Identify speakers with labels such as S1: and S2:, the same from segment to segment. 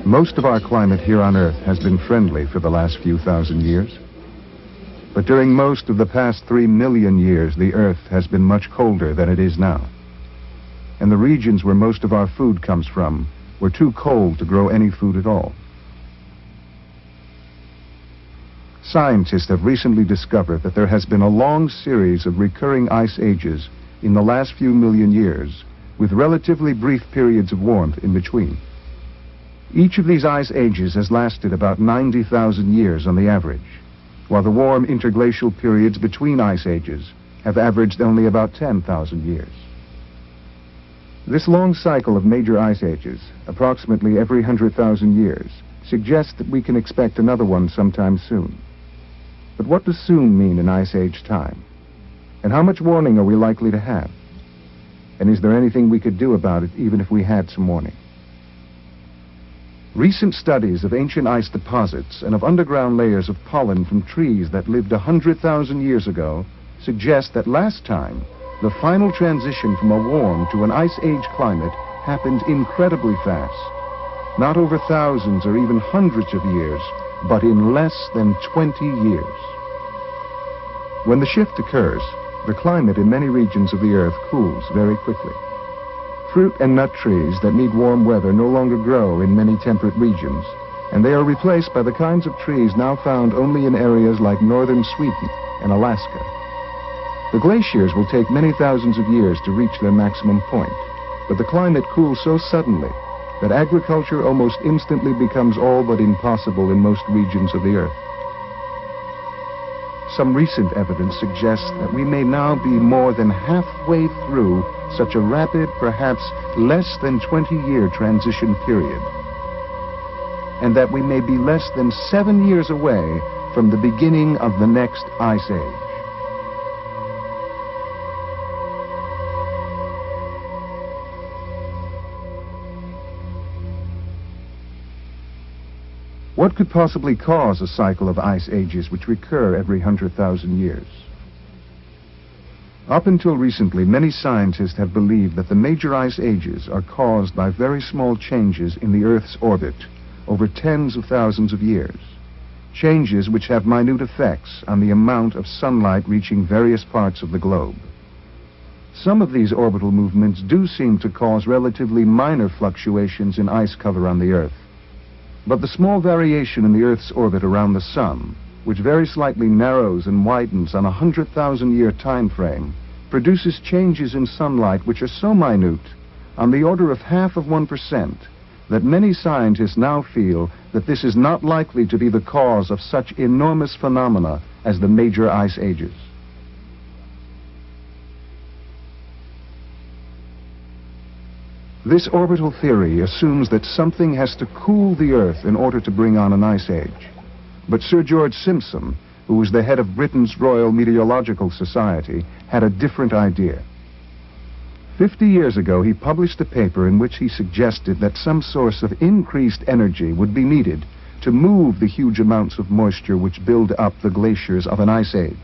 S1: Most of our climate here on Earth has been friendly for the last few thousand years. But during most of the past 3 million years, the Earth has been much colder than it is now. And the regions where most of our food comes from were too cold to grow any food at all. Scientists have recently discovered that there has been a long series of recurring ice ages in the last few million years, with relatively brief periods of warmth in between. Each of these ice ages has lasted about 90,000 years on the average, while the warm interglacial periods between ice ages have averaged only about 10,000 years. This long cycle of major ice ages, approximately every 100,000 years, suggests that we can expect another one sometime soon. But what does soon mean in ice age time? And how much warning are we likely to have? And is there anything we could do about it even if we had some warning? Recent studies of ancient ice deposits and of underground layers of pollen from trees that lived 100,000 years ago suggest that last time, the final transition from a warm to an ice age climate happened incredibly fast. Not over thousands or even hundreds of years, but in less than 20 years. When the shift occurs, the climate in many regions of the Earth cools very quickly. Fruit and nut trees that need warm weather no longer grow in many temperate regions, and they are replaced by the kinds of trees now found only in areas like northern Sweden and Alaska. The glaciers will take many thousands of years to reach their maximum point, but the climate cools so suddenly that agriculture almost instantly becomes all but impossible in most regions of the Earth. Some recent evidence suggests that we may now be more than halfway through such a rapid, perhaps less than 20-year transition period, and that we may be less than 7 years away from the beginning of the next ice age. What could possibly cause a cycle of ice ages which recur every 100,000 years? Up until recently, many scientists have believed that the major ice ages are caused by very small changes in the Earth's orbit over tens of thousands of years, changes which have minute effects on the amount of sunlight reaching various parts of the globe. Some of these orbital movements do seem to cause relatively minor fluctuations in ice cover on the Earth. But the small variation in the Earth's orbit around the Sun, which very slightly narrows and widens on a 100,000-year time frame, produces changes in sunlight which are so minute, on the order of 0.5%, that many scientists now feel that this is not likely to be the cause of such enormous phenomena as the major ice ages. This orbital theory assumes that something has to cool the Earth in order to bring on an ice age. But Sir George Simpson, who was the head of Britain's Royal Meteorological Society, had a different idea. 50 years ago, he published a paper in which he suggested that some source of increased energy would be needed to move the huge amounts of moisture which build up the glaciers of an ice age.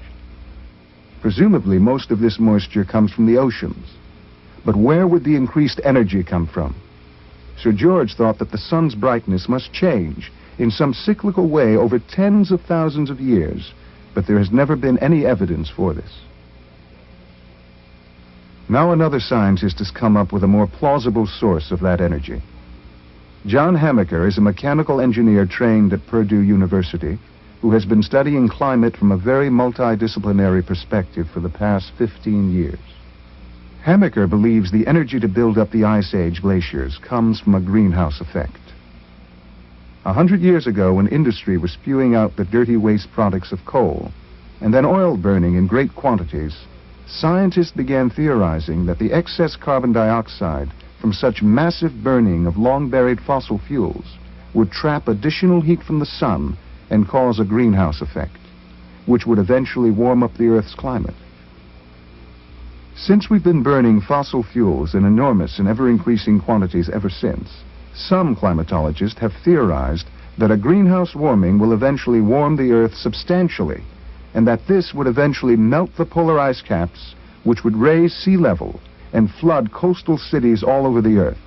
S1: Presumably, most of this moisture comes from the oceans. But where would the increased energy come from? Sir George thought that the sun's brightness must change in some cyclical way over tens of thousands of years, but there has never been any evidence for this. Now another scientist has come up with a more plausible source of that energy. John Hamaker is a mechanical engineer trained at Purdue University who has been studying climate from a very multidisciplinary perspective for the past 15 years. Hamaker believes the energy to build up the Ice Age glaciers comes from a greenhouse effect. 100 years ago, when industry was spewing out the dirty waste products of coal, and then oil burning in great quantities, scientists began theorizing that the excess carbon dioxide from such massive burning of long-buried fossil fuels would trap additional heat from the sun and cause a greenhouse effect, which would eventually warm up the Earth's climate. Since we've been burning fossil fuels in enormous and ever-increasing quantities ever since, some climatologists have theorized that a greenhouse warming will eventually warm the Earth substantially, and that this would eventually melt the polar ice caps, which would raise sea level and flood coastal cities all over the Earth.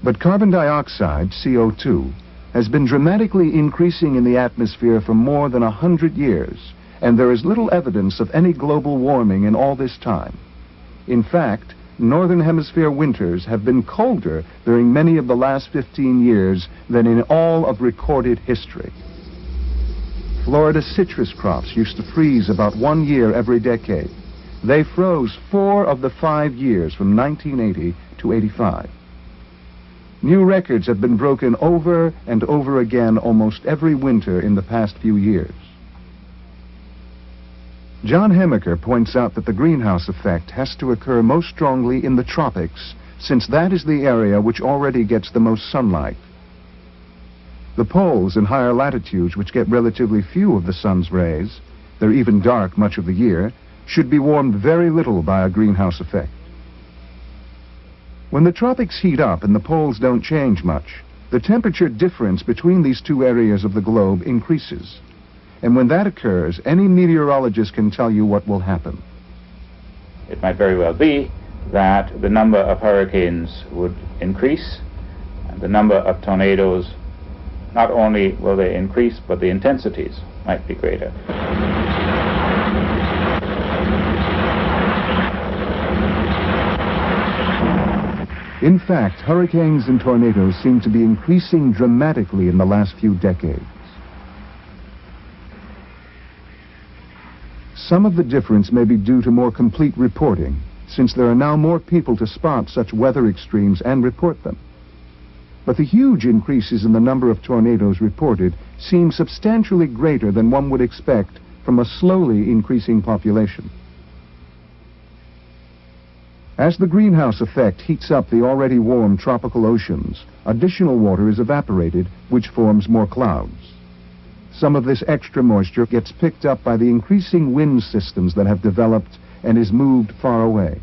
S1: But carbon dioxide, CO2, has been dramatically increasing in the atmosphere for more than 100 years, and there is little evidence of any global warming in all this time. In fact, Northern Hemisphere winters have been colder during many of the last 15 years than in all of recorded history. Florida citrus crops used to freeze about 1 year every decade. They froze 4 of the 5 years from 1980 to 85. New records have been broken over and over again almost every winter in the past few years. John Hemaker points out that the greenhouse effect has to occur most strongly in the tropics, since that is the area which already gets the most sunlight. The poles in higher latitudes, which get relatively few of the sun's rays, they're even dark much of the year, should be warmed very little by a greenhouse effect. When the tropics heat up and the poles don't change much, the temperature difference between these two areas of the globe increases. And when that occurs, any meteorologist can tell you what will happen.
S2: It might very well be that the number of hurricanes would increase, and the number of tornadoes, not only will they increase, but the intensities might be greater.
S1: In fact, hurricanes and tornadoes seem to be increasing dramatically in the last few decades. Some of the difference may be due to more complete reporting, since there are now more people to spot such weather extremes and report them. But the huge increases in the number of tornadoes reported seem substantially greater than one would expect from a slowly increasing population. As the greenhouse effect heats up the already warm tropical oceans, additional water is evaporated, which forms more clouds. Some of this extra moisture gets picked up by the increasing wind systems that have developed and is moved far away.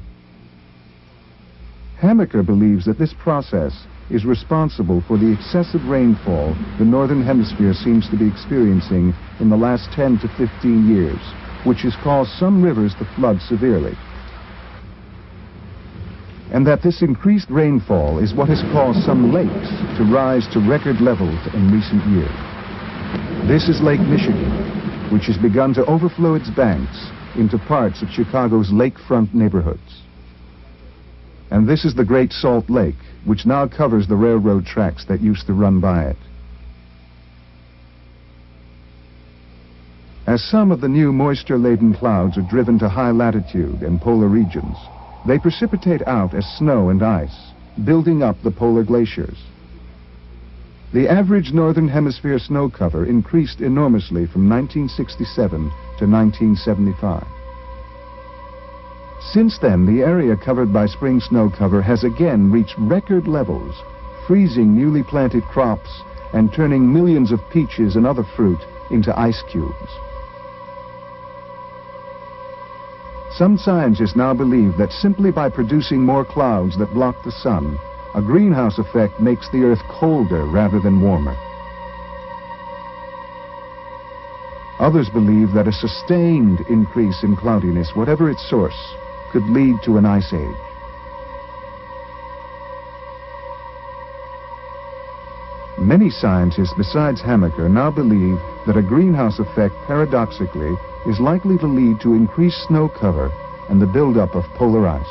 S1: Hamaker believes that this process is responsible for the excessive rainfall the Northern Hemisphere seems to be experiencing in the last 10 to 15 years, which has caused some rivers to flood severely. And that this increased rainfall is what has caused some lakes to rise to record levels in recent years. This is Lake Michigan, which has begun to overflow its banks into parts of Chicago's lakefront neighborhoods. And this is the Great Salt Lake, which now covers the railroad tracks that used to run by it. As some of the new moisture-laden clouds are driven to high latitude and polar regions, they precipitate out as snow and ice, building up the polar glaciers. The average Northern Hemisphere snow cover increased enormously from 1967 to 1975. Since then, the area covered by spring snow cover has again reached record levels, freezing newly planted crops and turning millions of peaches and other fruit into ice cubes. Some scientists now believe that simply by producing more clouds that block the sun, a greenhouse effect makes the Earth colder rather than warmer. Others believe that a sustained increase in cloudiness, whatever its source, could lead to an ice age. Many scientists besides Hamaker now believe that a greenhouse effect, paradoxically, is likely to lead to increased snow cover and the buildup of polar ice.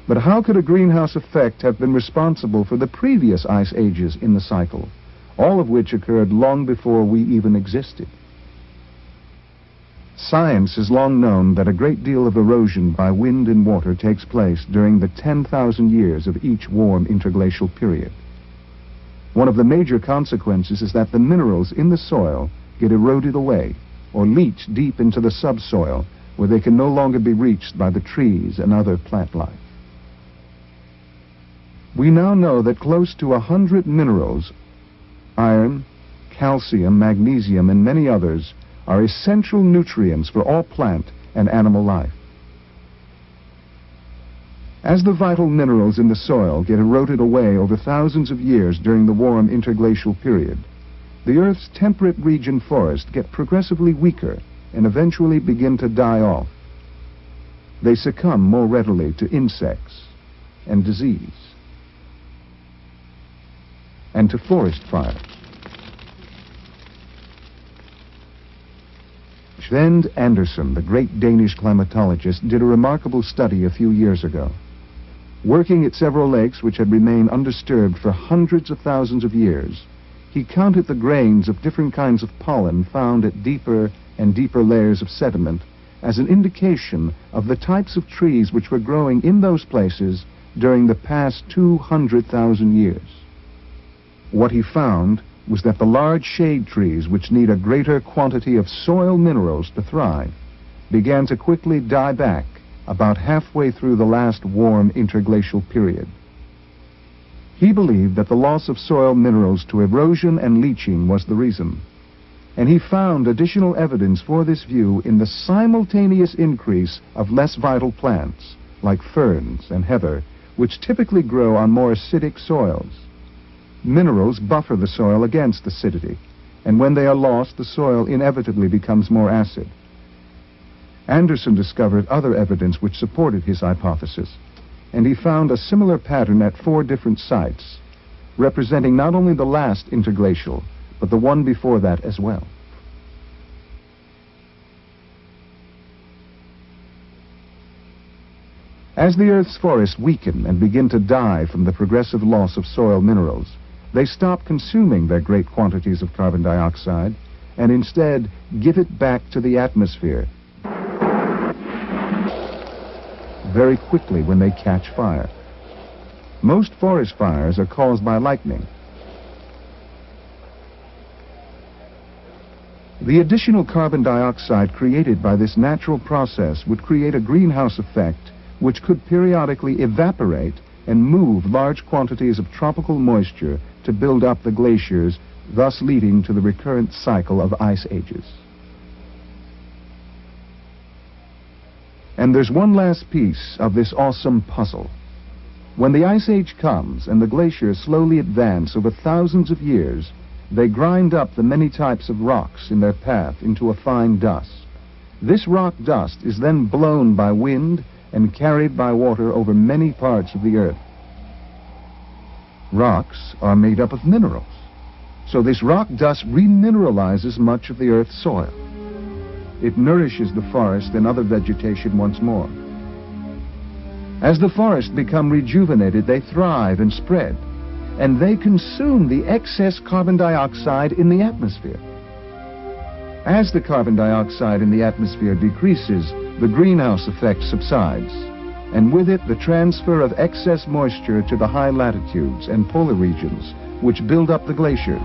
S1: But how could a greenhouse effect have been responsible for the previous ice ages in the cycle, all of which occurred long before we even existed? Science has long known that a great deal of erosion by wind and water takes place during the 10,000 years of each warm interglacial period. One of the major consequences is that the minerals in the soil get eroded away or leach deep into the subsoil, where they can no longer be reached by the trees and other plant life. We now know that close to 100 minerals, iron, calcium, magnesium, and many others, are essential nutrients for all plant and animal life. As the vital minerals in the soil get eroded away over thousands of years during the warm interglacial period, the Earth's temperate region forests get progressively weaker and eventually begin to die off. They succumb more readily to insects and disease, and to forest fires. Svend Andersen, the great Danish climatologist, did a remarkable study a few years ago. Working at several lakes which had remained undisturbed for hundreds of thousands of years, he counted the grains of different kinds of pollen found at deeper and deeper layers of sediment as an indication of the types of trees which were growing in those places during the past 200,000 years. What he found was that the large shade trees, which need a greater quantity of soil minerals to thrive, began to quickly die back about halfway through the last warm interglacial period. He believed that the loss of soil minerals to erosion and leaching was the reason, and he found additional evidence for this view in the simultaneous increase of less vital plants, like ferns and heather, which typically grow on more acidic soils. Minerals buffer the soil against acidity, and when they are lost, the soil inevitably becomes more acid. Andersen discovered other evidence which supported his hypothesis, and he found a similar pattern at 4 different sites, representing not only the last interglacial, but the one before that as well. As the Earth's forests weaken and begin to die from the progressive loss of soil minerals, they stop consuming their great quantities of carbon dioxide and instead give it back to the atmosphere very quickly when they catch fire. Most forest fires are caused by lightning. The additional carbon dioxide created by this natural process would create a greenhouse effect which could periodically evaporate and move large quantities of tropical moisture to build up the glaciers, thus leading to the recurrent cycle of ice ages. And there's one last piece of this awesome puzzle. When the ice age comes and the glaciers slowly advance over thousands of years, they grind up the many types of rocks in their path into a fine dust. This rock dust is then blown by wind and carried by water over many parts of the Earth. Rocks are made up of minerals, so this rock dust remineralizes much of the Earth's soil. It nourishes the forest and other vegetation once more. As the forests become rejuvenated, they thrive and spread, and they consume the excess carbon dioxide in the atmosphere. As the carbon dioxide in the atmosphere decreases, the greenhouse effect subsides, and with it the transfer of excess moisture to the high latitudes and polar regions, which build up the glaciers.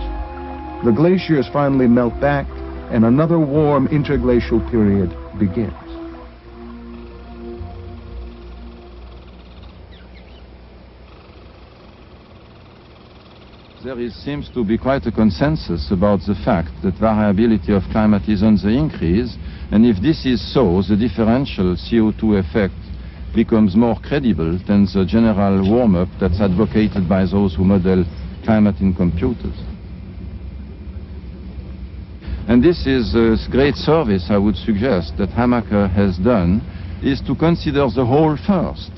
S1: The glaciers finally melt back, and another warm interglacial period begins.
S3: There seems to be quite a consensus about the fact that variability of climate is on the increase, and if this is so, the differential CO2 effect becomes more credible than the general warm-up that's advocated by those who model climate in computers. And this is a great service, I would suggest, that Hamaker has done, is to consider the whole first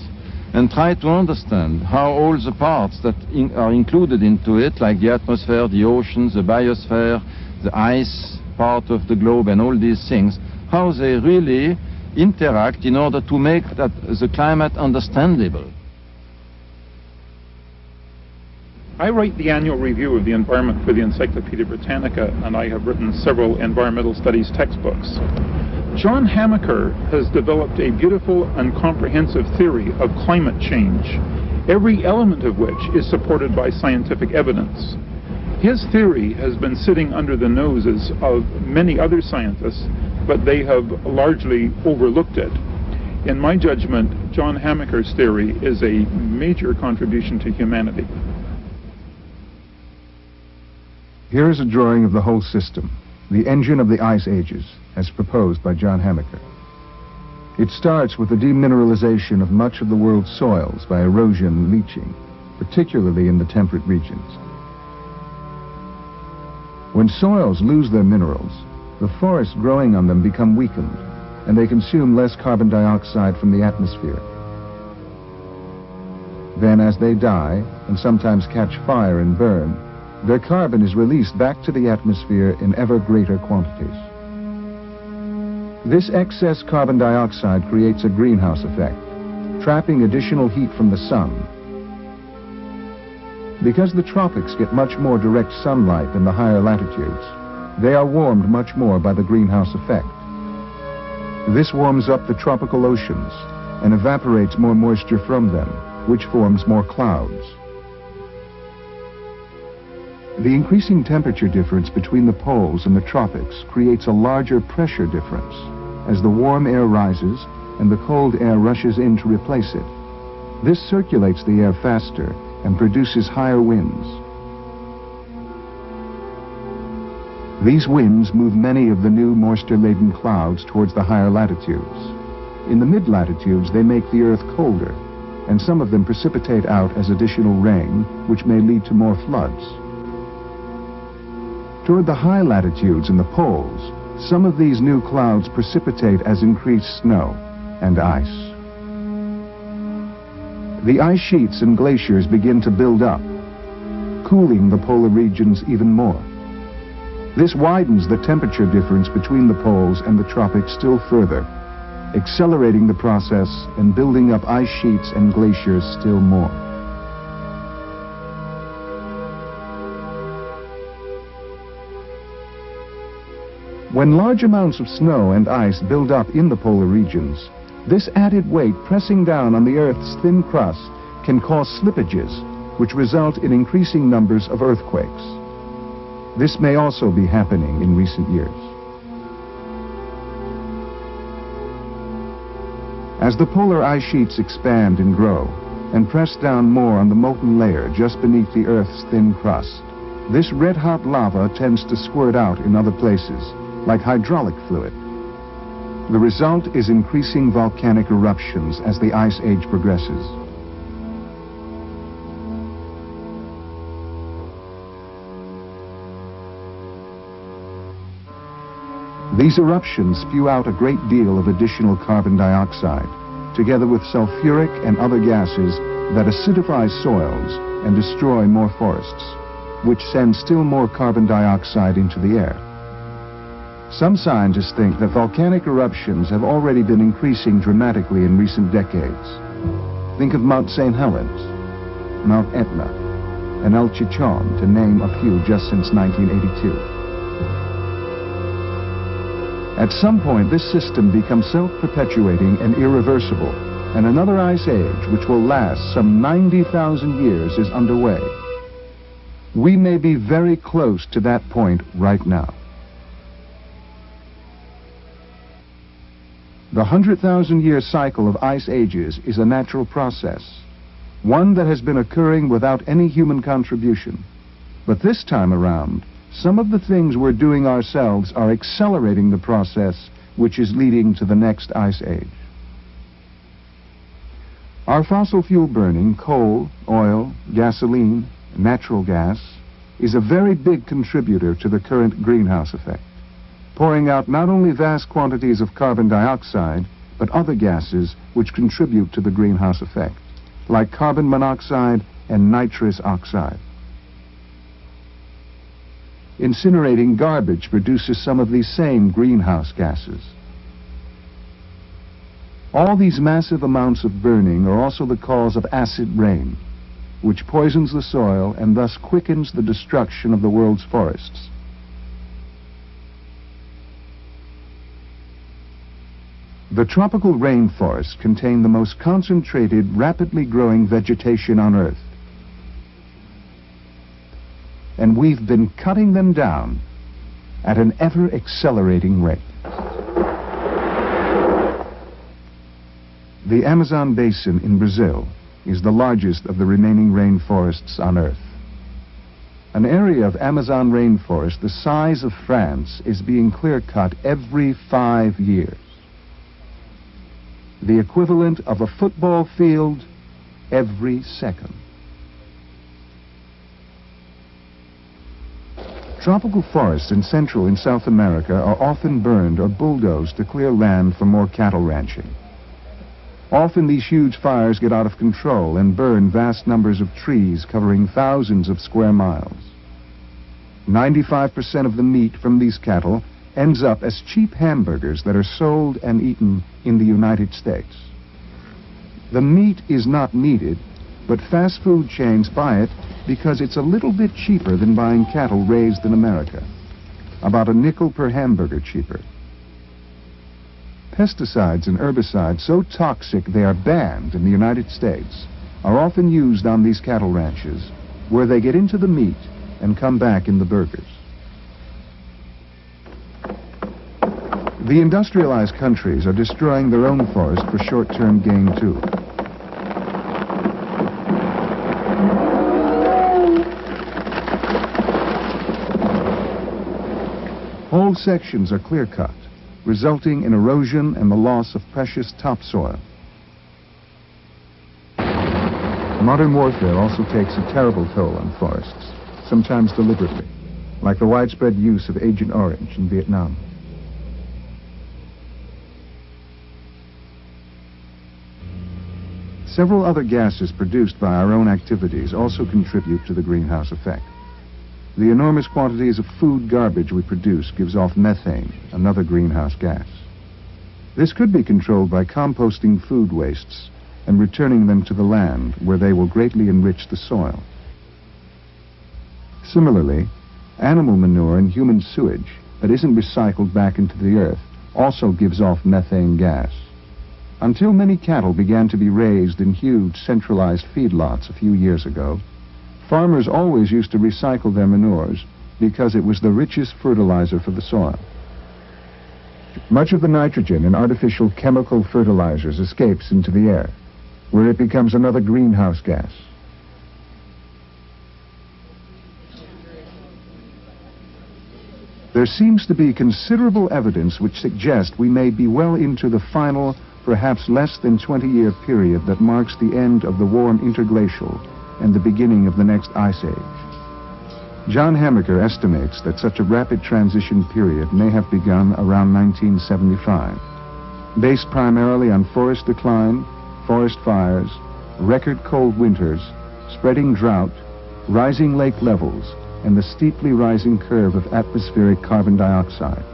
S3: and try to understand how all the parts that are included into it, like the atmosphere, the oceans, the biosphere, the ice part of the globe and all these things, how they really interact in order to make the climate understandable.
S4: I write the annual review of the environment for the Encyclopedia Britannica, and I have written several environmental studies textbooks. John Hamaker has developed a beautiful and comprehensive theory of climate change, every element of which is supported by scientific evidence. His theory has been sitting under the noses of many other scientists, but they have largely overlooked it. In my judgment, John Hamaker's theory is a major contribution to humanity.
S1: Here is a drawing of the whole system, the engine of the ice ages, as proposed by John Hamaker. It starts with the demineralization of much of the world's soils by erosion and leaching, particularly in the temperate regions. When soils lose their minerals, the forests growing on them become weakened, and they consume less carbon dioxide from the atmosphere. Then, as they die, and sometimes catch fire and burn, their carbon is released back to the atmosphere in ever greater quantities. This excess carbon dioxide creates a greenhouse effect, trapping additional heat from the sun. Because the tropics get much more direct sunlight than the higher latitudes, they are warmed much more by the greenhouse effect. This warms up the tropical oceans and evaporates more moisture from them, which forms more clouds. The increasing temperature difference between the poles and the tropics creates a larger pressure difference as the warm air rises and the cold air rushes in to replace it. This circulates the air faster and produces higher winds. These winds move many of the new moisture-laden clouds towards the higher latitudes. In the mid-latitudes, they make the Earth colder, and some of them precipitate out as additional rain, which may lead to more floods. Toward the high latitudes and the poles, some of these new clouds precipitate as increased snow and ice. The ice sheets and glaciers begin to build up, cooling the polar regions even more. This widens the temperature difference between the poles and the tropics still further, accelerating the process and building up ice sheets and glaciers still more. When large amounts of snow and ice build up in the polar regions, this added weight pressing down on the Earth's thin crust can cause slippages, which result in increasing numbers of earthquakes. This may also be happening in recent years. As the polar ice sheets expand and grow and press down more on the molten layer just beneath the Earth's thin crust, this red-hot lava tends to squirt out in other places, like hydraulic fluid. The result is increasing volcanic eruptions as the ice age progresses. These eruptions spew out a great deal of additional carbon dioxide, together with sulfuric and other gases that acidify soils and destroy more forests, which send still more carbon dioxide into the air. Some scientists think that volcanic eruptions have already been increasing dramatically in recent decades. Think of Mount St. Helens, Mount Etna, and El Chichon, to name a few just since 1982. At some point, this system becomes self-perpetuating and irreversible, and another ice age, which will last some 90,000 years, is underway. We may be very close to that point right now. The 100,000-year cycle of ice ages is a natural process, one that has been occurring without any human contribution. But this time around, some of the things we're doing ourselves are accelerating the process, which is leading to the next ice age. Our fossil fuel burning, coal, oil, gasoline, natural gas, is a very big contributor to the current greenhouse effect, pouring out not only vast quantities of carbon dioxide, but other gases which contribute to the greenhouse effect, like carbon monoxide and nitrous oxide. Incinerating garbage produces some of these same greenhouse gases. All these massive amounts of burning are also the cause of acid rain, which poisons the soil and thus quickens the destruction of the world's forests. The tropical rainforests contain the most concentrated, rapidly growing vegetation on Earth. And we've been cutting them down at an ever-accelerating rate. The Amazon basin in Brazil is the largest of the remaining rainforests on Earth. An area of Amazon rainforest the size of France is being clear-cut every 5 years. the equivalent of a football field every second. Tropical forests in Central and South America are often burned or bulldozed to clear land for more cattle ranching. Often these huge fires get out of control and burn vast numbers of trees covering thousands of square miles. 95% of the meat from these cattle ends up as cheap hamburgers that are sold and eaten in the United States. The meat is not needed, but fast food chains buy it because it's a little bit cheaper than buying cattle raised in America. About a nickel per hamburger cheaper. Pesticides and herbicides so toxic they are banned in the United States are often used on these cattle ranches, where they get into the meat and come back in the burgers. The industrialized countries are destroying their own forest for short-term gain too. Whole sections are clear-cut, resulting in erosion and the loss of precious topsoil. Modern warfare also takes a terrible toll on forests, sometimes deliberately, like the widespread use of Agent Orange in Vietnam. Several other gases produced by our own activities also contribute to the greenhouse effect. The enormous quantities of food garbage we produce gives off methane, another greenhouse gas. This could be controlled by composting food wastes and returning them to the land, where they will greatly enrich the soil. Similarly, animal manure and human sewage that isn't recycled back into the earth also gives off methane gas. Until many cattle began to be raised in huge centralized feedlots a few years ago, farmers always used to recycle their manures because it was the richest fertilizer for the soil. Much of the nitrogen in artificial chemical fertilizers escapes into the air, where it becomes another greenhouse gas. There seems to be considerable evidence which suggests we may be well into the final, perhaps less than 20-year period that marks the end of the warm interglacial and the beginning of the next ice age. John Hamaker estimates that such a rapid transition period may have begun around 1975, based primarily on forest decline, forest fires, record cold winters, spreading drought, rising lake levels, and the steeply rising curve of atmospheric carbon dioxide.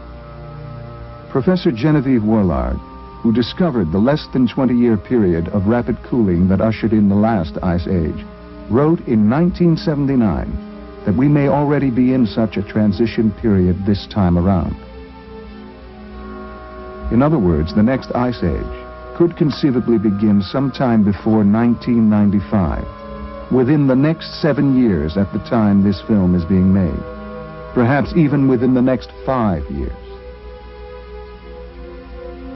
S1: Professor Genevieve Worlard, who discovered the less than 20-year period of rapid cooling that ushered in the last ice age, wrote in 1979 that we may already be in such a transition period this time around. In other words, the next ice age could conceivably begin sometime before 1995, within the next 7 years at the time this film is being made, perhaps even within the next 5 years.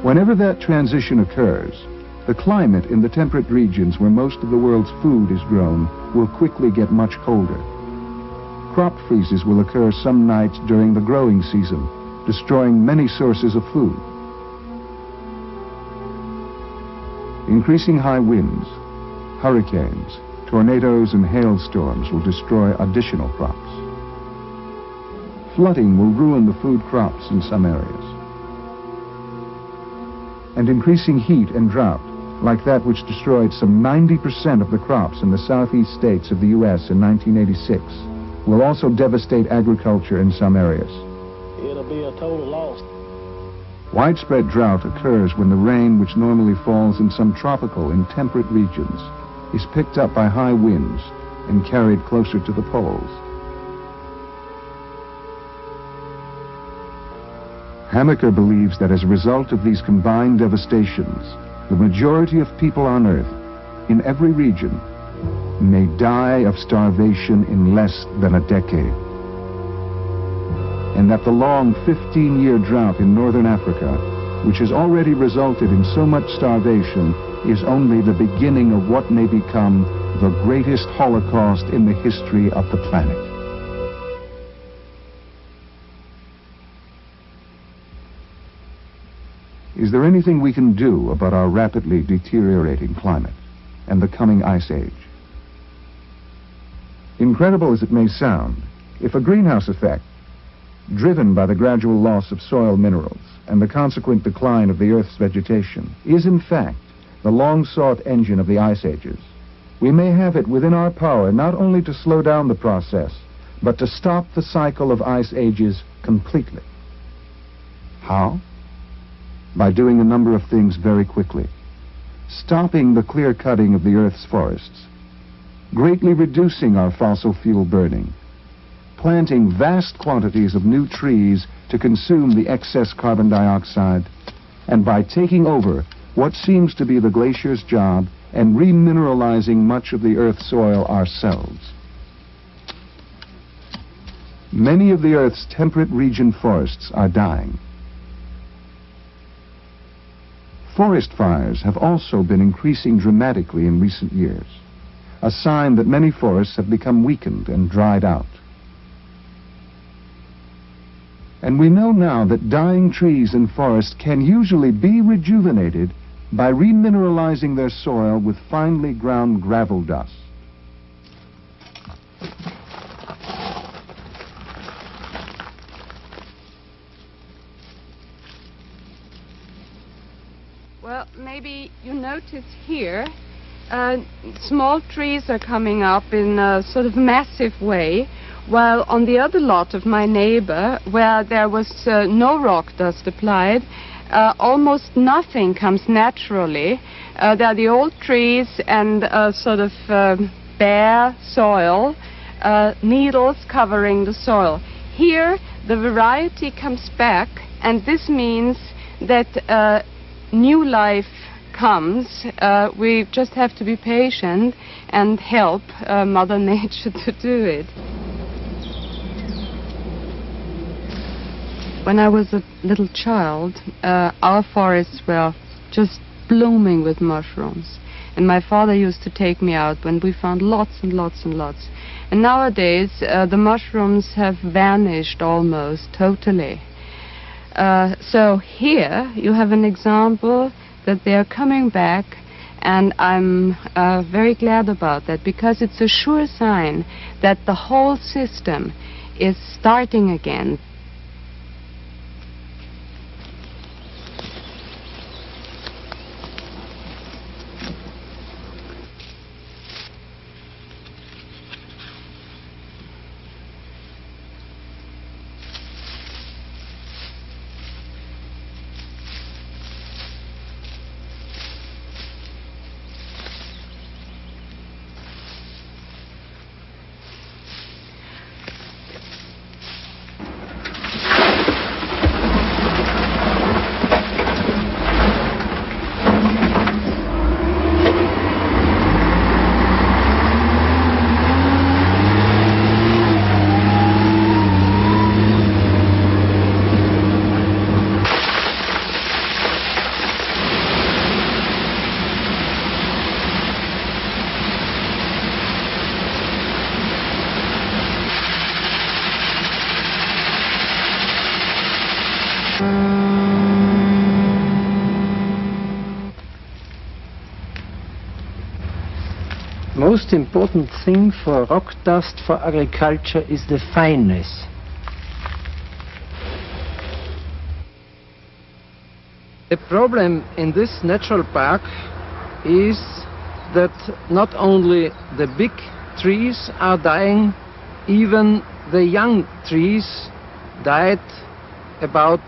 S1: Whenever that transition occurs, the climate in the temperate regions where most of the world's food is grown will quickly get much colder. Crop freezes will occur some nights during the growing season, destroying many sources of food. Increasing high winds, hurricanes, tornadoes, and hailstorms will destroy additional crops. Flooding will ruin the food crops in some areas. And increasing heat and drought, like that which destroyed some 90% of the crops in the southeast states of the U.S. in 1986, will also devastate agriculture in some areas.
S5: It'll be a total loss.
S1: Widespread drought occurs when the rain, which normally falls in some tropical and temperate regions, is picked up by high winds and carried closer to the poles. Hamaker believes that as a result of these combined devastations, the majority of people on Earth, in every region, may die of starvation in less than a decade. And that the long 15-year drought in northern Africa, which has already resulted in so much starvation, is only the beginning of what may become the greatest Holocaust in the history of the planet. Is there anything we can do about our rapidly deteriorating climate and the coming ice age? Incredible as it may sound, if a greenhouse effect, driven by the gradual loss of soil minerals and the consequent decline of the Earth's vegetation, is in fact the long-sought engine of the ice ages, we may have it within our power not only to slow down the process, but to stop the cycle of ice ages completely. How? By doing a number of things very quickly. Stopping the clear-cutting of the Earth's forests, greatly reducing our fossil fuel burning, planting vast quantities of new trees to consume the excess carbon dioxide, and by taking over what seems to be the glacier's job and remineralizing much of the Earth's soil ourselves. Many of the Earth's temperate region forests are dying. Forest fires have also been increasing dramatically in recent years, a sign that many forests have become weakened and dried out. And we know now that dying trees and forests can usually be rejuvenated by remineralizing their soil with finely ground gravel dust.
S6: Well, maybe you notice here, small trees are coming up in a sort of massive way, while on the other lot of my neighbor, where there was no rock dust applied, almost nothing comes naturally. There are the old trees and sort of bare soil, needles covering the soil. Here, the variety comes back, and this means that new life comes. We just have to be patient and help Mother Nature to do it. When I was a little child, our forests were just blooming with mushrooms. And my father used to take me out when we found lots and lots and lots. And nowadays, the mushrooms have vanished almost totally. So here you have an example that they are coming back, and I'm very glad about that, because it's a sure sign that the whole system is starting again.
S7: Most important thing for rock dust for agriculture is the fineness. The problem in this natural park is that not only the big trees are dying, even the young trees died about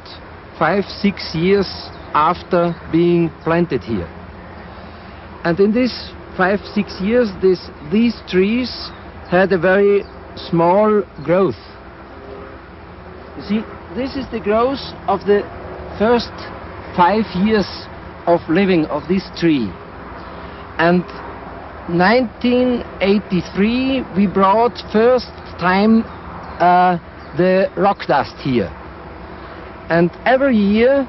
S7: 5-6 years after being planted here. And in this 5-6 years, these trees had a very small growth. You see, this is the growth of the first 5 years of living of this tree. And 1983 we brought first time the rock dust here. And every year,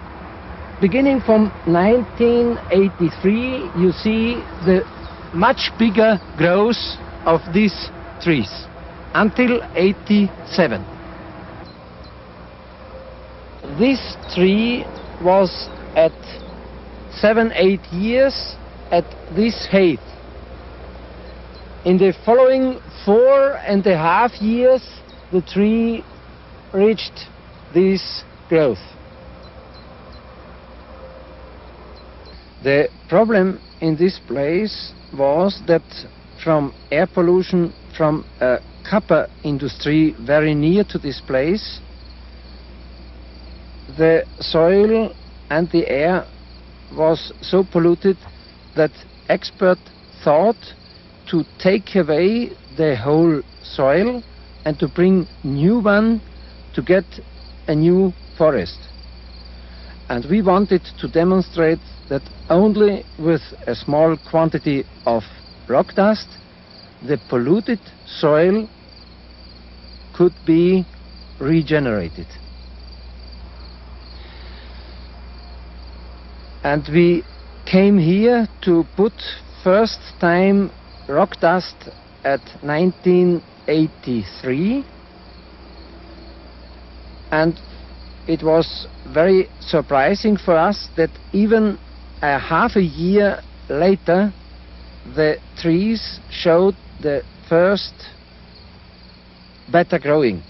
S7: beginning from 1983, you see the much bigger growth of these trees until 87. This tree was at 7-8 years at this height. In the following 4.5 years, the tree reached this growth. The problem in this place was that from air pollution from a copper industry very near to this place, the soil and the air was so polluted that experts thought to take away the whole soil and to bring new one to get a new forest. And we wanted to demonstrate that only with a small quantity of rock dust the polluted soil could be regenerated. And we came here to put first time rock dust at 1983, and it was very surprising for us that even a half a year later the trees showed the first better growing.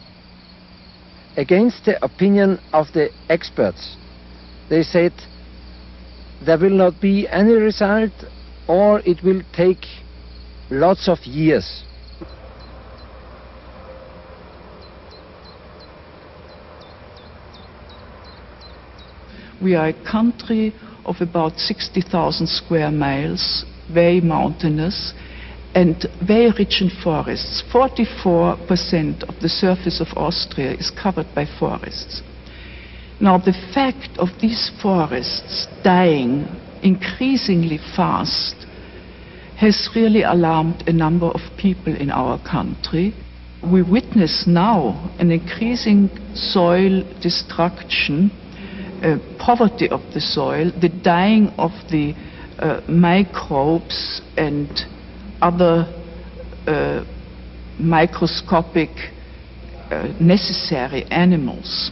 S7: Against the opinion of the experts, they said there will not be any result or it will take lots of years.
S8: We are a country of about 60,000 square miles, very mountainous and very rich in forests. 44% of the surface of Austria is covered by forests. Now, the fact of these forests dying increasingly fast has really alarmed a number of people in our country. We witness now an increasing soil destruction, poverty of the soil, the dying of the microbes and other microscopic necessary animals.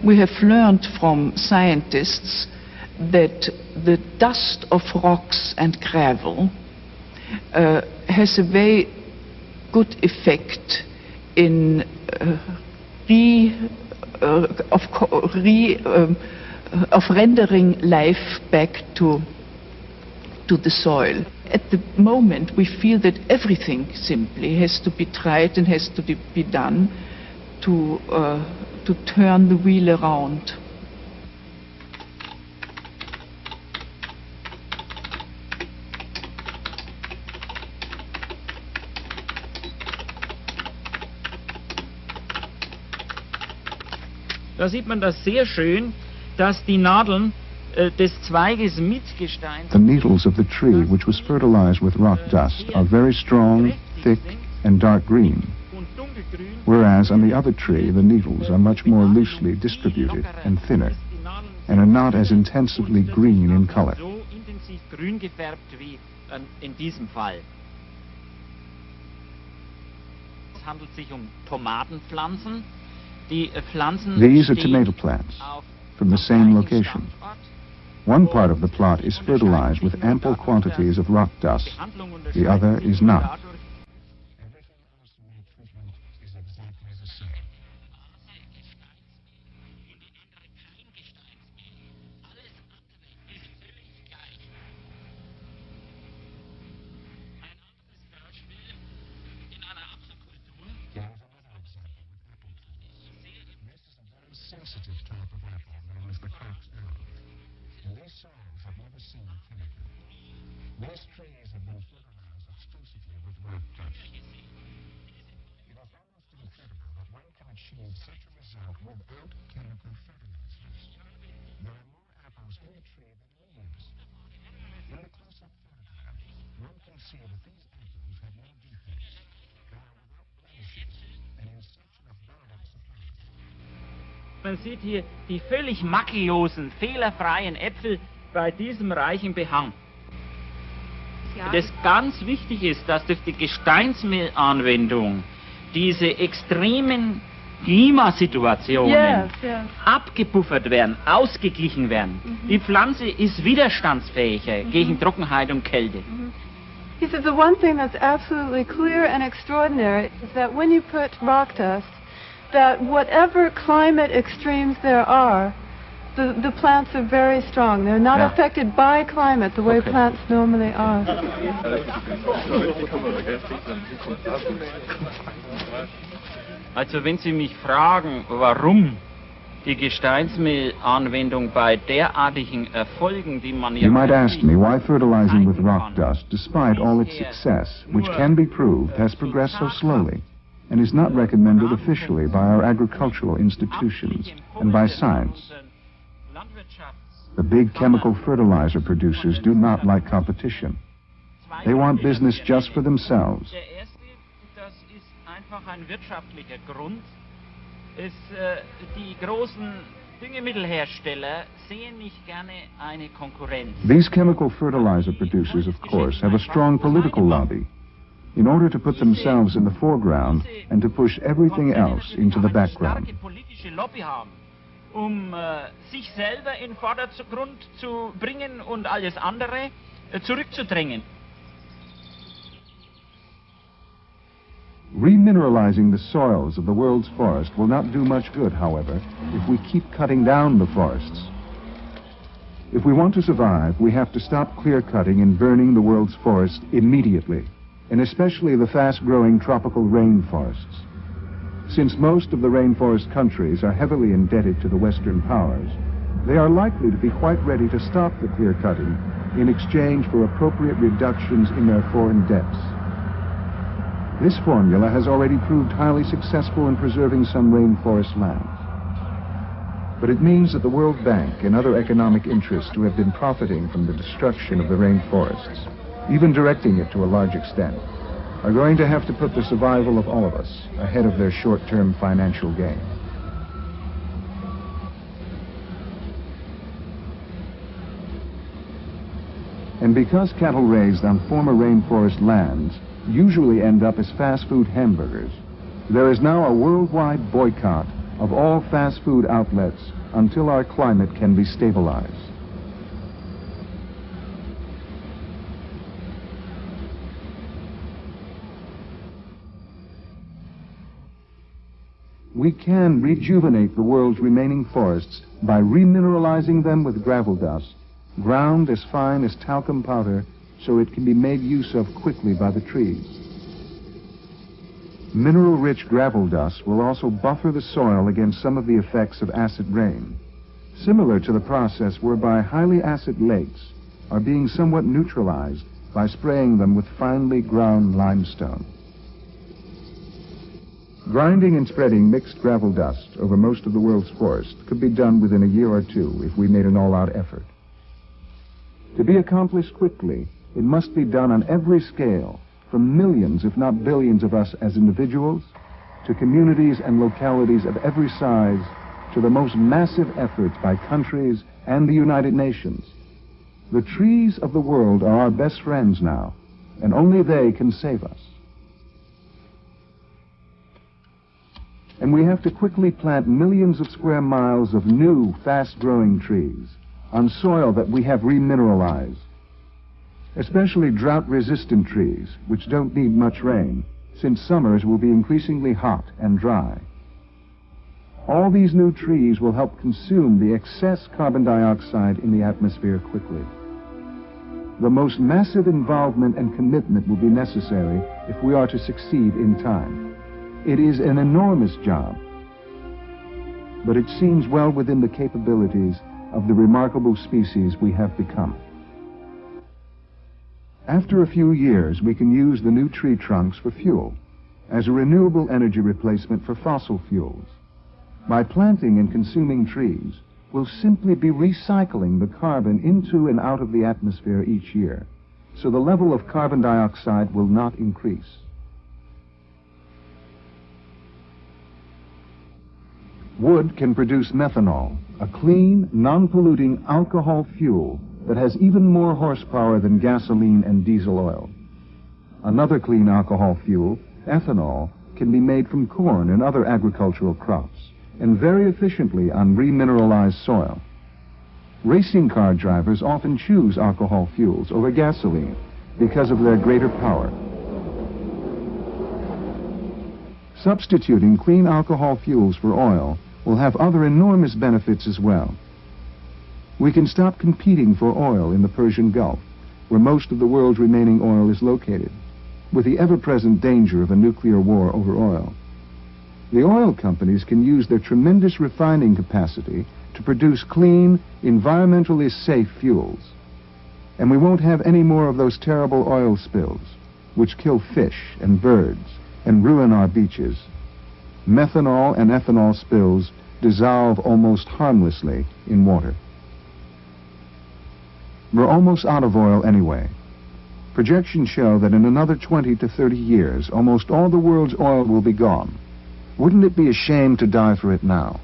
S8: We have learned from scientists that the dust of rocks and gravel has a very good effect in rendering life back to the soil. At the moment we feel that everything simply has to be tried and has to be done to turn the wheel around.
S9: Da sieht man das sehr schön, dass die Nadeln des Zweiges mit Gestein.
S1: The needles of the tree, which was fertilized with rock dust, are very strong, thick, and dark green, whereas on the other tree the needles are much more loosely distributed and thinner, and are not as intensively green in color.
S9: So intensiv grün gefärbt wie in diesem Fall. Es handelt sich Tomatenpflanzen. Die Pflanzen
S1: These are tomato plants from the same location. One part of the plot is fertilized with ample quantities of rock dust. The other is not.
S10: Sensitive type of apple known as the cracked arrow. And these soils have never seen a chemical. These trees have been fertilized exclusively with rock dust. It is almost incredible that one can achieve such a result without chemical fertilizers. There are more apples in the tree than leaves. In the close-up photograph, one can see that these apples have no defects. They are without blemishes and in search of abundant supply.
S9: Man sieht hier die völlig makellosen, fehlerfreien Äpfel bei diesem reichen Behang.
S6: Ja.
S9: Das ganz wichtig ist, dass durch die Gesteinsmillanwendung diese extremen Klimasituationen abgepuffert werden, ausgeglichen werden. Die Pflanze ist widerstandsfähiger gegen Trockenheit und Kälte.
S11: He said the one thing that's absolutely clear and extraordinary is that when you put rock dust, that whatever climate extremes there are, the plants are very strong. They're not affected by climate the way plants normally are.
S9: Also wenn Sie mich fragen, warum die Gesteinsmehlanwendung bei derartigen Erfolgen, die man
S1: You might ask me why fertilizing with rock dust, despite all its success, which can be proved, has progressed so slowly and is not recommended officially by our agricultural institutions and by science. The big chemical fertilizer producers do not like competition. They want business just for themselves.
S9: Ein wirtschaftlicher Grund ist, die großen Düngemittelhersteller sehen nicht gerne eine Konkurrenz.
S1: These chemical fertilizer producers, of course, have a strong political lobby in order to put themselves in the foreground and to push everything else into the background.
S9: Sich selber in den Vordergrund zu bringen und alles andere zurückzudrängen.
S1: Remineralizing the soils of the world's forest will not do much good, however, if we keep cutting down the forests. If we want to survive, we have to stop clear-cutting and burning the world's forest immediately, and especially the fast-growing tropical rainforests. Since most of the rainforest countries are heavily indebted to the Western powers, they are likely to be quite ready to stop the clear-cutting in exchange for appropriate reductions in their foreign debts. This formula has already proved highly successful in preserving some rainforest lands. But it means that the World Bank and other economic interests who have been profiting from the destruction of the rainforests, even directing it to a large extent, are going to have to put the survival of all of us ahead of their short-term financial gain. And because cattle raised on former rainforest lands usually end up as fast food hamburgers, there is now a worldwide boycott of all fast food outlets until our climate can be stabilized. We can rejuvenate the world's remaining forests by remineralizing them with gravel dust, ground as fine as talcum powder, so it can be made use of quickly by the trees. Mineral-rich gravel dust will also buffer the soil against some of the effects of acid rain, similar to the process whereby highly acid lakes are being somewhat neutralized by spraying them with finely ground limestone. Grinding and spreading mixed gravel dust over most of the world's forest could be done within a year or two if we made an all-out effort. To be accomplished quickly, it must be done on every scale, from millions, if not billions of us as individuals, to communities and localities of every size, to the most massive efforts by countries and the United Nations. The trees of the world are our best friends now, and only they can save us. And we have to quickly plant millions of square miles of new, fast-growing trees on soil that we have remineralized, especially drought-resistant trees, which don't need much rain, since summers will be increasingly hot and dry. All these new trees will help consume the excess carbon dioxide in the atmosphere quickly. The most massive involvement and commitment will be necessary if we are to succeed in time. It is an enormous job, but it seems well within the capabilities of the remarkable species we have become. After a few years, we can use the new tree trunks for fuel, as a renewable energy replacement for fossil fuels. By planting and consuming trees, we'll simply be recycling the carbon into and out of the atmosphere each year, so the level of carbon dioxide will not increase. Wood can produce methanol, a clean, non-polluting alcohol fuel that has even more horsepower than gasoline and diesel oil. Another clean alcohol fuel, ethanol, can be made from corn and other agricultural crops, and very efficiently on remineralized soil. Racing car drivers often choose alcohol fuels over gasoline because of their greater power. Substituting clean alcohol fuels for oil will have other enormous benefits as well. We can stop competing for oil in the Persian Gulf, where most of the world's remaining oil is located, with the ever-present danger of a nuclear war over oil. The oil companies can use their tremendous refining capacity to produce clean, environmentally safe fuels. And we won't have any more of those terrible oil spills, which kill fish and birds and ruin our beaches. Methanol and ethanol spills dissolve almost harmlessly in water. We're almost out of oil anyway. Projections show that in another 20 to 30 years, almost all the world's oil will be gone. Wouldn't it be a shame to die for it now?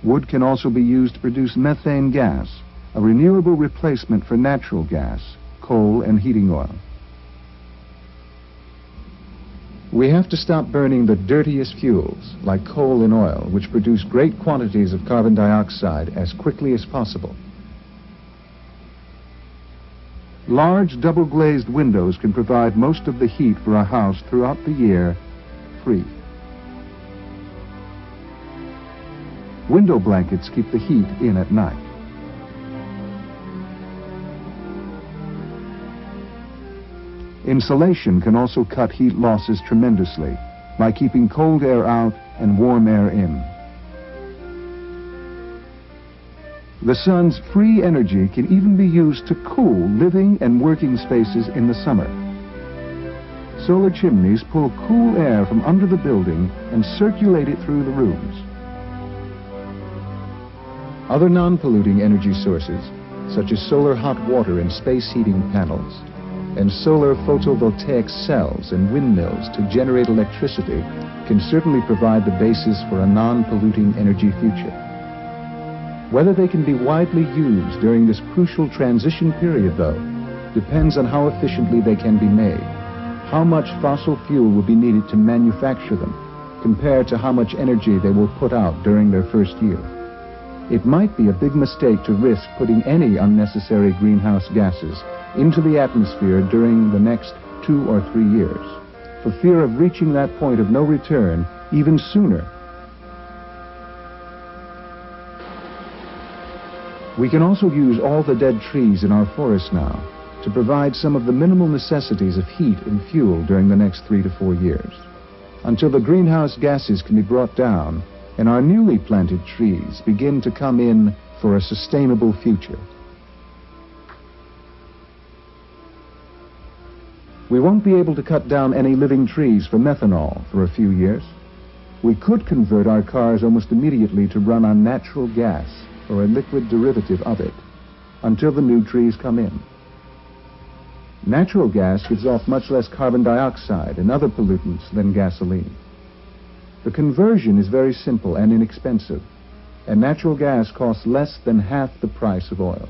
S1: Wood can also be used to produce methane gas, a renewable replacement for natural gas, coal, and heating oil. We have to stop burning the dirtiest fuels, like coal and oil, which produce great quantities of carbon dioxide, as quickly as possible. Large double-glazed windows can provide most of the heat for a house throughout the year, free. Window blankets keep the heat in at night. Insulation can also cut heat losses tremendously by keeping cold air out and warm air in. The sun's free energy can even be used to cool living and working spaces in the summer. Solar chimneys pull cool air from under the building and circulate it through the rooms. Other non-polluting energy sources, such as solar hot water and space heating panels, and solar photovoltaic cells and windmills to generate electricity, can certainly provide the basis for a non-polluting energy future. Whether they can be widely used during this crucial transition period, though, depends on how efficiently they can be made, how much fossil fuel will be needed to manufacture them, compared to how much energy they will put out during their first year. It might be a big mistake to risk putting any unnecessary greenhouse gases into the atmosphere during the next 2 or 3 years, for fear of reaching that point of no return even sooner. We can also use all the dead trees in our forests now to provide some of the minimal necessities of heat and fuel during the next 3 to 4 years, until the greenhouse gases can be brought down and our newly planted trees begin to come in for a sustainable future. We won't be able to cut down any living trees for methanol for a few years. We could convert our cars almost immediately to run on natural gas or a liquid derivative of it until the new trees come in. Natural gas gives off much less carbon dioxide and other pollutants than gasoline. The conversion is very simple and inexpensive, and natural gas costs less than half the price of oil.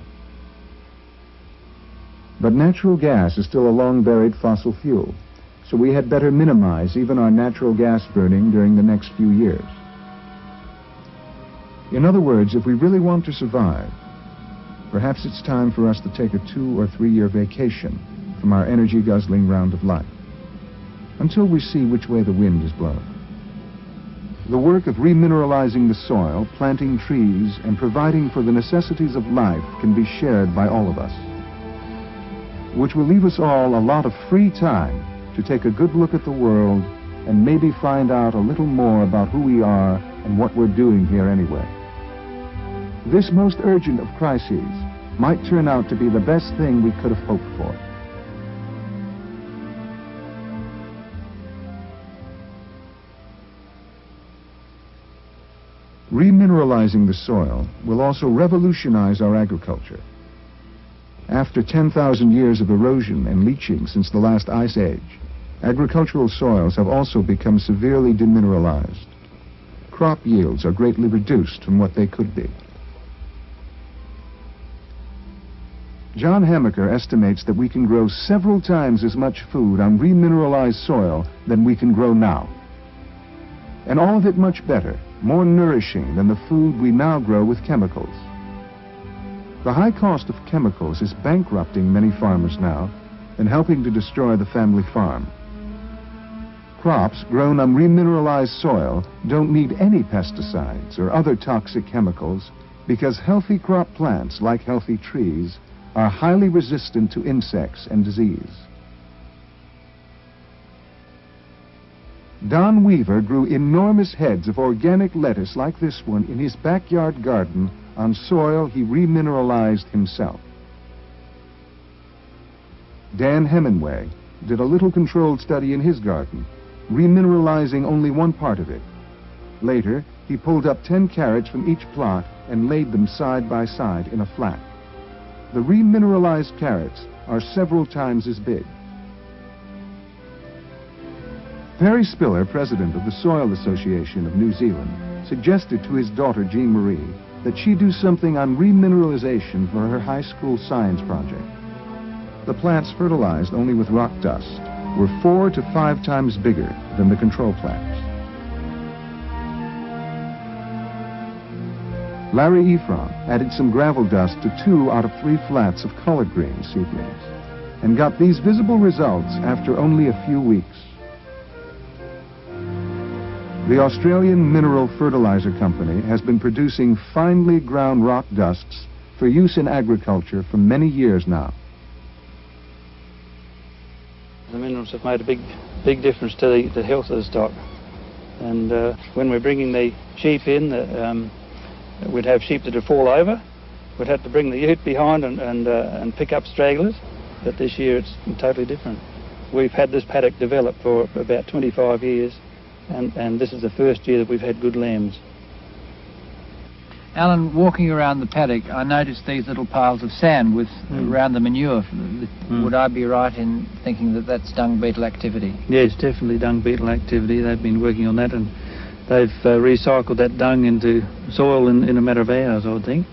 S1: But natural gas is still a long-buried fossil fuel, so we had better minimize even our natural gas burning during the next few years. In other words, if we really want to survive, perhaps it's time for us to take a 2 or 3 year vacation from our energy-guzzling round of life, until we see which way the wind is blowing. The work of remineralizing the soil, planting trees, and providing for the necessities of life can be shared by all of us, which will leave us all a lot of free time to take a good look at the world and maybe find out a little more about who we are and what we're doing here anyway. This most urgent of crises might turn out to be the best thing we could have hoped for. Remineralizing the soil will also revolutionize our agriculture. After 10,000 years of erosion and leaching since the last ice age, agricultural soils have also become severely demineralized. Crop yields are greatly reduced from what they could be. John Hamaker estimates that we can grow several times as much food on remineralized soil than we can grow now. And all of it much better, more nourishing than the food we now grow with chemicals. The high cost of chemicals is bankrupting many farmers now and helping to destroy the family farm. Crops grown on remineralized soil don't need any pesticides or other toxic chemicals because healthy crop plants, like healthy trees, are highly resistant to insects and disease. Don Weaver grew enormous heads of organic lettuce like this one in his backyard garden on soil he remineralized himself. Dan Hemingway did a little controlled study in his garden, remineralizing only one part of it. Later, he pulled up 10 carrots from each plot and laid them side by side in a flat. The remineralized carrots are several times as big. Perry Spiller, president of the Soil Association of New Zealand, suggested to his daughter Jean Marie that she do something on remineralization for her high school science project. The plants fertilized only with rock dust were 4 to 5 times bigger than the control plants. Larry Ephron added some gravel dust to 2 out of 3 flats of collard green seedlings and got these visible results after only a few weeks. The Australian Mineral Fertilizer Company has been producing finely ground rock dusts for use in agriculture for many years now.
S12: The minerals have made a big difference to the health of the stock. And when we're bringing the sheep in, we'd have sheep that would fall over. We'd have to bring the ute behind and pick up stragglers. But this year it's totally different. We've had this paddock developed for about 25 years, and this is the first year that we've had good lambs.
S13: Alan, walking around the paddock, I noticed these little piles of sand with around the manure. Would I be right in thinking that that's dung beetle activity?
S12: Yes, definitely dung beetle activity. They've been working on that, and they've recycled that dung into soil in a matter of hours, I would think.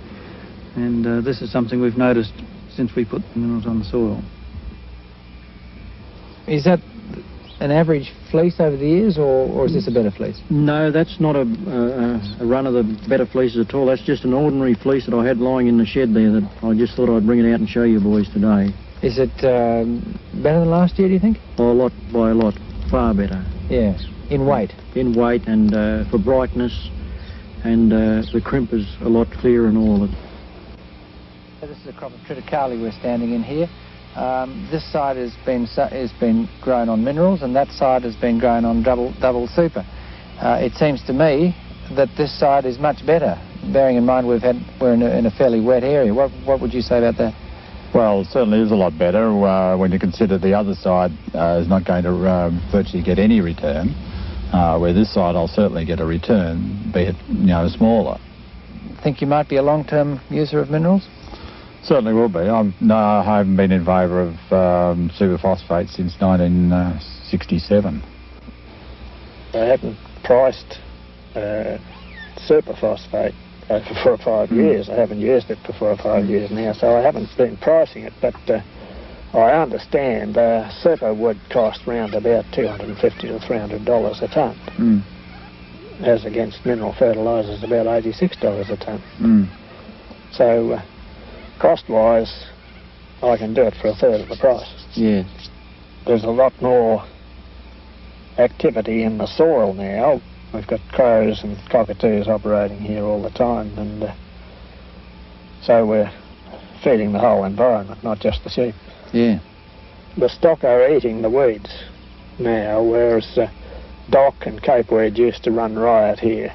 S12: And this is something we've noticed since we put minerals on the soil.
S13: Is that an average fleece over the years, or is this a better fleece?
S14: No, that's not a run of the better fleeces at all. That's just an ordinary fleece that I had lying in the shed there that I just thought I'd bring it out and show you boys today.
S13: Is it better than last year, do you think?
S14: Oh, by a lot. Far better.
S13: Yeah. In weight?
S14: In weight and for brightness, and the crimp is a lot clearer and all of it.
S13: This is a crop of triticale we're standing in here. This side has been grown on minerals, and that side has been grown on double super. It seems to me that this side is much better, bearing in mind we're in a fairly wet area. What would you say about that?
S15: Well, it certainly is a lot better when you consider the other side is not going to virtually get any return, where this side I'll certainly get a return, be it smaller.
S13: Think you might be a long-term user of minerals?
S15: Certainly will be. I haven't been in favour of superphosphate since 1967.
S5: I haven't priced superphosphate for 4 or 5 years. I haven't used it for 4 or 5 years now, so I haven't been pricing it. But I understand super would cost around about $250 to $300 a tonne, as against mineral fertilisers about $86 a tonne. So cost-wise, I can do it for a third of the price.
S14: Yeah.
S5: There's a lot more activity in the soil now. We've got crows and cockatoos operating here all the time, and so we're feeding the whole environment, not just the sheep.
S14: Yeah.
S5: The stock are eating the weeds now, whereas dock and capeweed used to run riot here.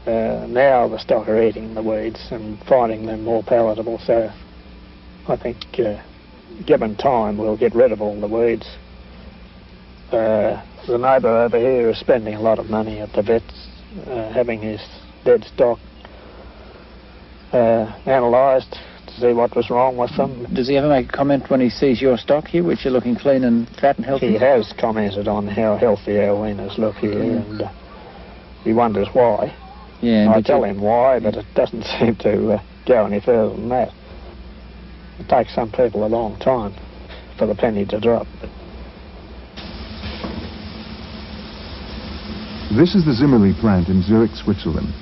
S5: Now the stock are eating the weeds and finding them more palatable, so I think given time we'll get rid of all the weeds. The neighbour over here is spending a lot of money at the vets, having his dead stock analysed to see what was wrong with them.
S13: Does he ever make a comment when he sees your stock here, which are looking clean and fat and healthy?
S5: He has commented on how healthy our weaners look here, and he wonders why.
S13: Yeah,
S5: I tell him why, but it doesn't seem to go any further than that. It takes some people a long time for the penny to drop.
S1: This is the Zimmerli plant in Zurich, Switzerland,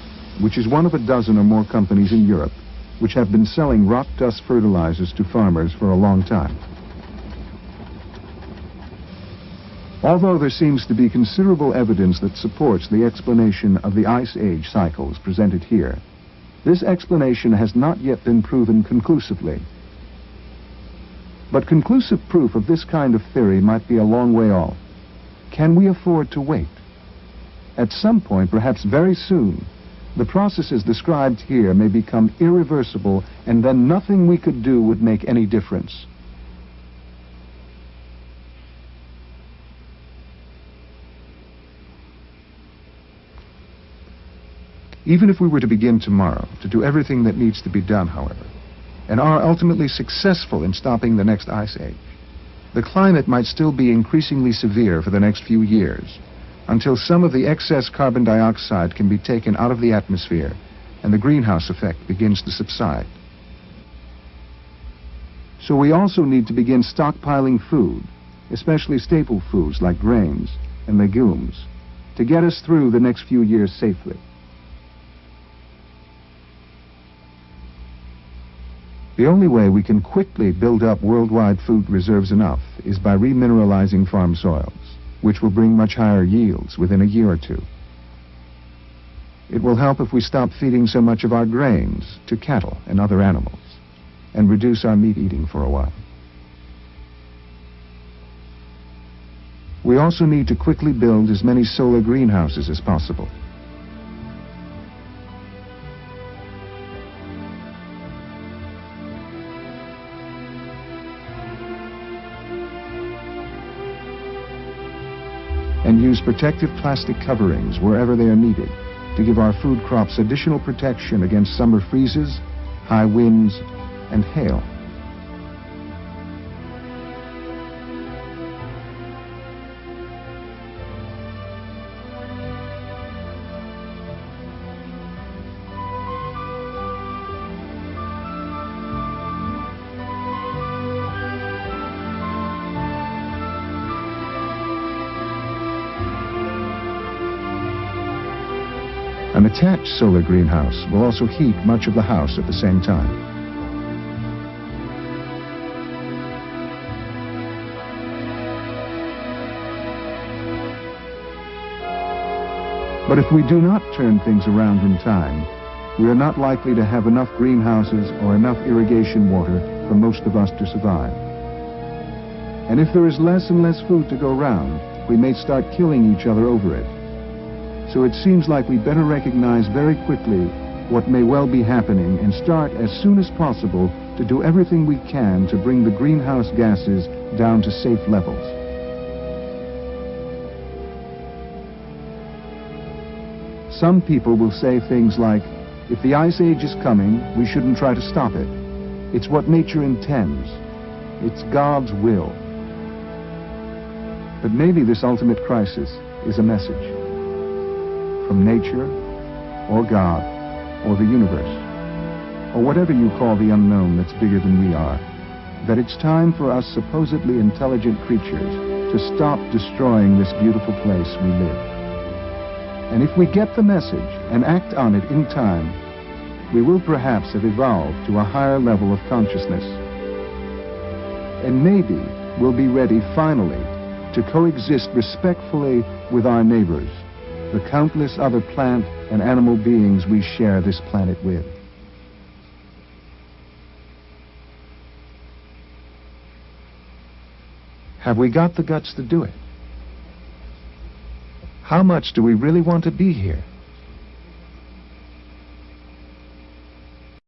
S1: which is one of a dozen or more companies in Europe which have been selling rock dust fertilizers to farmers for a long time. Although there seems to be considerable evidence that supports the explanation of the Ice Age cycles presented here, this explanation has not yet been proven conclusively. But conclusive proof of this kind of theory might be a long way off. Can we afford to wait? At some point, perhaps very soon, the processes described here may become irreversible, and then nothing we could do would make any difference. Even if we were to begin tomorrow to do everything that needs to be done, however, and are ultimately successful in stopping the next ice age, the climate might still be increasingly severe for the next few years, until some of the excess carbon dioxide can be taken out of the atmosphere and the greenhouse effect begins to subside. So we also need to begin stockpiling food, especially staple foods like grains and legumes, to get us through the next few years safely. The only way we can quickly build up worldwide food reserves enough is by remineralizing farm soils, which will bring much higher yields within a year or two. It will help if we stop feeding so much of our grains to cattle and other animals, and reduce our meat eating for a while. We also need to quickly build as many solar greenhouses as possible. And use protective plastic coverings wherever they are needed to give our food crops additional protection against summer freezes, high winds, and hail. An attached solar greenhouse will also heat much of the house at the same time. But if we do not turn things around in time, we are not likely to have enough greenhouses or enough irrigation water for most of us to survive. And if there is less and less food to go round, we may start killing each other over it. So it seems like we better recognize very quickly what may well be happening and start as soon as possible to do everything we can to bring the greenhouse gases down to safe levels. Some people will say things like, if the ice age is coming, we shouldn't try to stop it. It's what nature intends. It's God's will. But maybe this ultimate crisis is a message from nature, or God, or the universe, or whatever you call the unknown that's bigger than we are, that it's time for us supposedly intelligent creatures to stop destroying this beautiful place we live. And if we get the message and act on it in time, we will perhaps have evolved to a higher level of consciousness. And maybe we'll be ready finally to coexist respectfully with our neighbors, the countless other plant and animal beings we share this planet with. Have we got the guts to do it? How much do we really want to be here?